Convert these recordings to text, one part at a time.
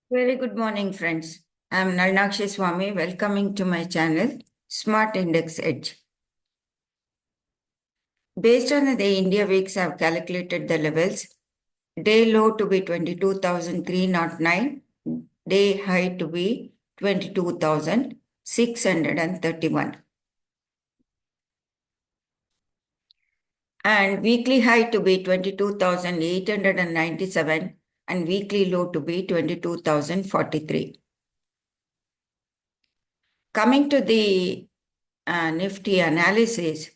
Very good morning, friends. I'm Nalnakshi Swami, welcoming to my channel, Smart Index Edge. Based on the India Weeks, I've calculated the levels. Day low to be 22,309, day high to be 22,631. And weekly high to be 22,897 and weekly low to be 22,043. Coming to the Nifty analysis,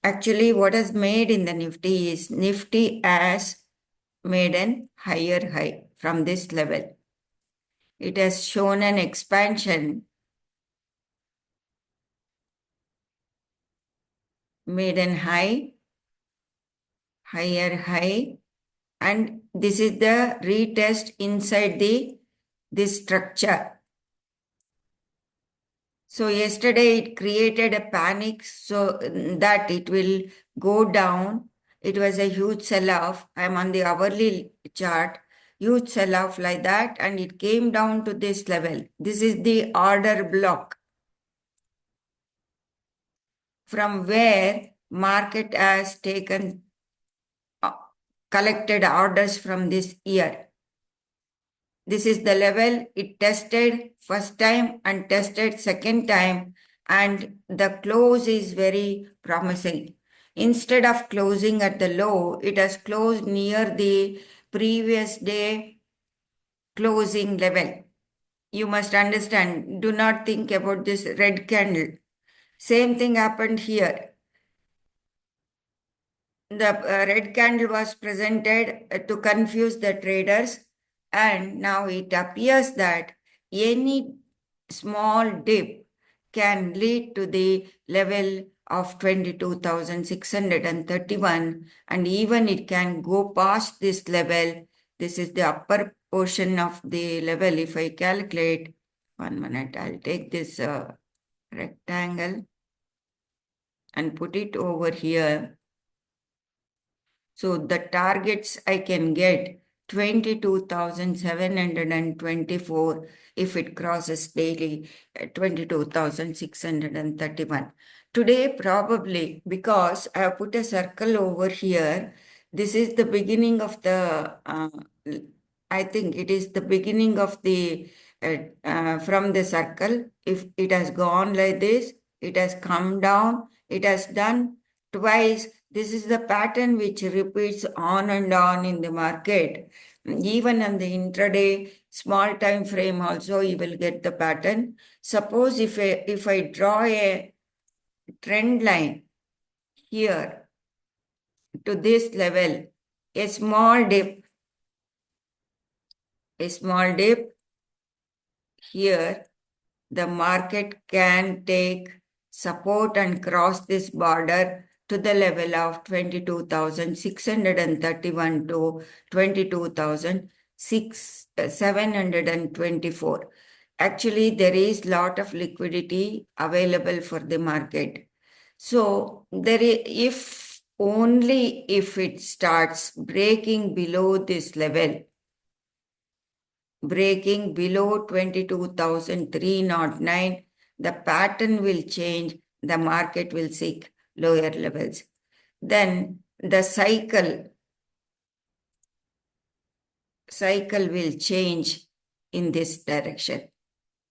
actually what is made in the Nifty is Nifty has made an higher high from this level. It has shown an expansion, made an high, higher high, and this is the retest inside this structure. So yesterday it created a panic so that it will go down. It was a huge sell-off. I'm on the hourly chart, huge sell-off like that, and it came down to this level. This is the order block from where market has taken collected orders from this year. This is the level it tested first time and tested second time, and the close is very promising. Instead of closing at the low, it has closed near the previous day closing level. You must understand, do not think about this red candle. Same thing happened here. The red candle was presented to confuse the traders, and now it appears that any small dip can lead to the level of 22,631, and even it can go past this level. This is the upper portion of the level. If I calculate, 1 minute, I'll take this rectangle and put it over here. So the targets I can get 22,724 if it crosses daily 22,631. Today, probably because I have put a circle over here, this is the beginning of I think it is the beginning of from the circle. If it has gone like this, it has come down, it has done twice. This is the pattern which repeats on and on in the market. Even on the intraday small time frame also you will get the pattern. Suppose if I draw a trend line here to this level, a small dip here, the market can take support and cross this border to the level of 22,631 to 22,724. Actually, there is lot of liquidity available for the market. So if only if it starts breaking below this level, breaking below 22,309, the pattern will change, the market will seek lower levels. Then the cycle will change in this direction.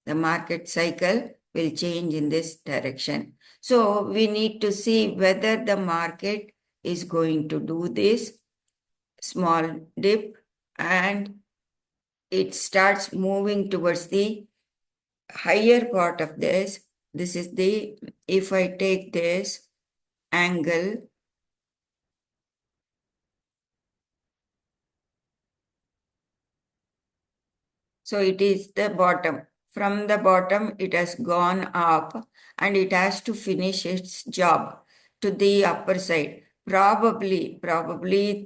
The market cycle will change in this direction. So we need to see whether the market is going to do this small dip and it starts moving towards the higher part of this. This is if I take this angle, so it is the bottom. From the bottom, it has gone up and it has to finish its job to the upper side. Probably,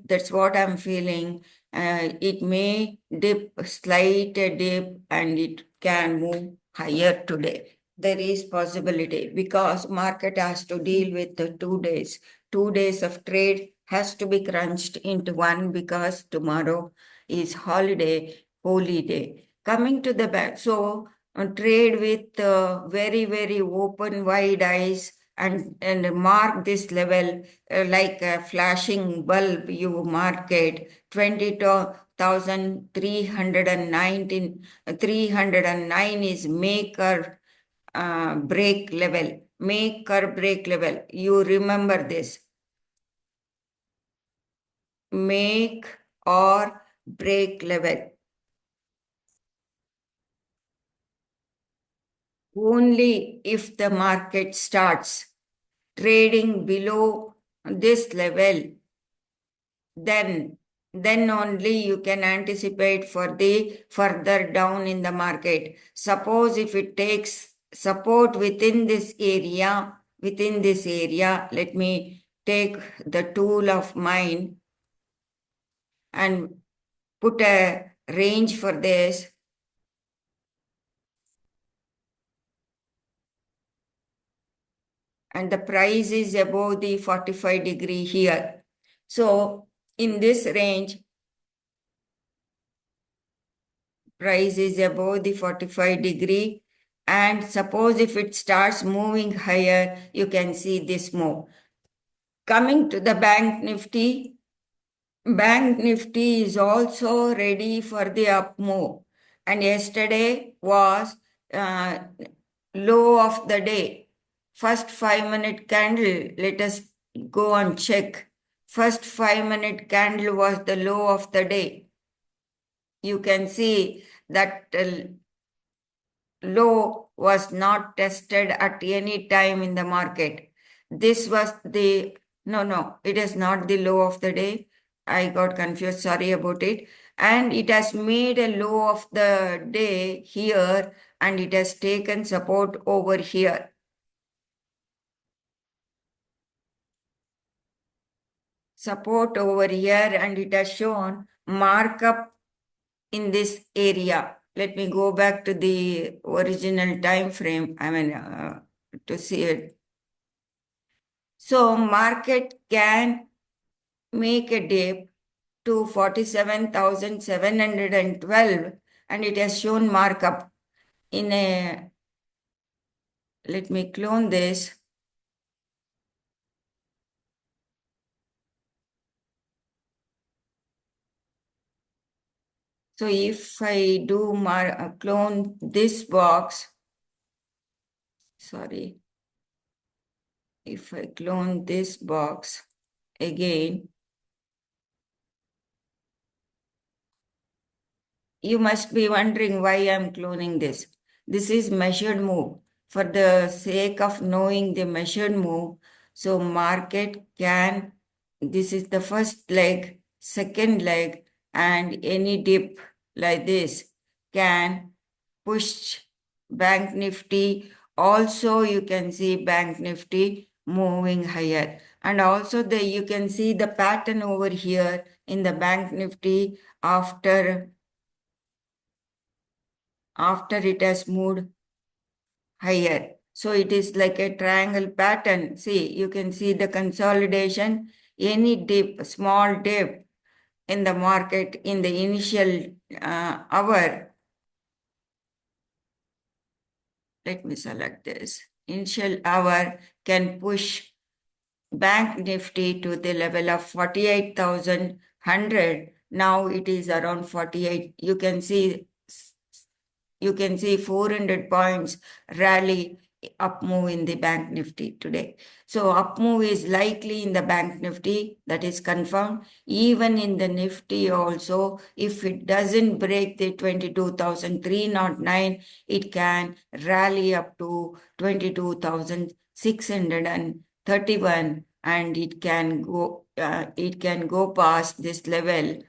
that's what I'm feeling. It may dip, slight dip, and it can move higher today. There is possibility because market has to deal with the 2 days. 2 days of trade has to be crunched into one because tomorrow is holiday, holy day. Coming to the back, so trade with very, very open, wide eyes and mark this level like a flashing bulb. You mark it 22,319, 309 is make or break level. Make or break level. You remember this. Make or break level. Only if the market starts trading below this level, then only you can anticipate for the further down in the market. Suppose if it takes support within this area, let me take the tool of mine and put a range for this. And the price is above the 45 degree here. So in this range, price is above the 45 degree. And suppose if it starts moving higher, you can see this move. Coming to the Bank Nifty is also ready for the up move. And yesterday was uh, low of the day. First 5-minute candle, let us go and check. First 5-minute candle was the low of the day. You can see that low was not tested at any time in the market. This was the, no, it is not the low of the day. I got confused, sorry about it. And it has made a low of the day here and it has taken support over here. Support over here and it has shown markup in this area. Let me go back to the original time frame, to see it. So market can make a dip to 47,712 and it has shown markup in a, let me clone this. So if I do clone this box, sorry, if I clone this box again, you must be wondering why I'm cloning this. This is measured move. For the sake of knowing the measured move, so market can, this is the first leg, second leg, and any dip like this can push Bank Nifty. Also, you can see Bank Nifty moving higher. And also you can see the pattern over here in the Bank Nifty after it has moved higher. So it is like a triangle pattern. See, you can see the consolidation, any dip, small dip in the market in the initial hour. Let me select this. Initial hour can push Bank Nifty to the level of 48,100. Now it is around 48. You can see 400 points rally up move in the Bank Nifty today. So up move is likely in the Bank Nifty, that is confirmed. Even in the Nifty also, if it doesn't break the 22,309, it can rally up to 22,631 and it can go past this level.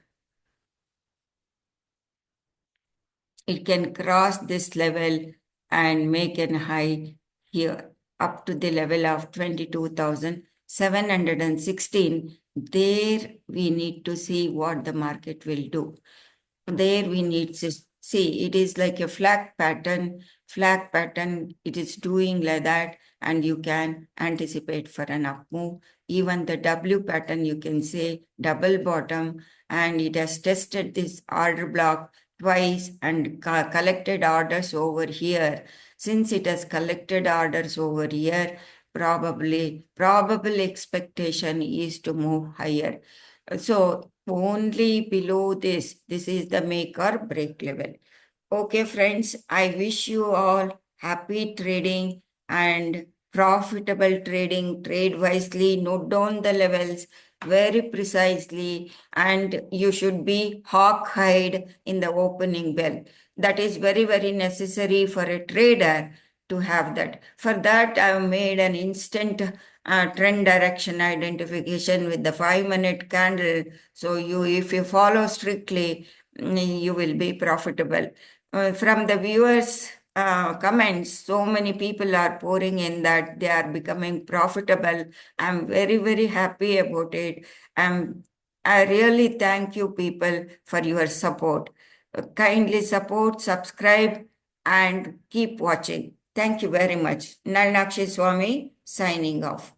It can cross this level and make an high here up to the level of 22,716. There we need to see what the market will do. There we need to see it is like a flag pattern. It is doing like that and you can anticipate for an up move. Even the W pattern, you can say double bottom and it has tested this order block twice and collected orders over here. Since it has collected orders over here, probable expectation is to move higher. So only below this is the make or break level. Okay, friends, I wish you all happy trading and profitable trading. Trade wisely, note down the levels very precisely, and you should be hawk-eyed in the opening bell. That is very, very necessary for a trader to have that. For that, I have made an instant trend direction identification with the 5-minute candle. So if you follow strictly, you will be profitable. From the viewers' comments, so many people are pouring in that they are becoming profitable. I'm very, very happy about it. I really thank you people for your support. Kindly support, subscribe, and keep watching. Thank you very much. Nalnakshi Swami signing off.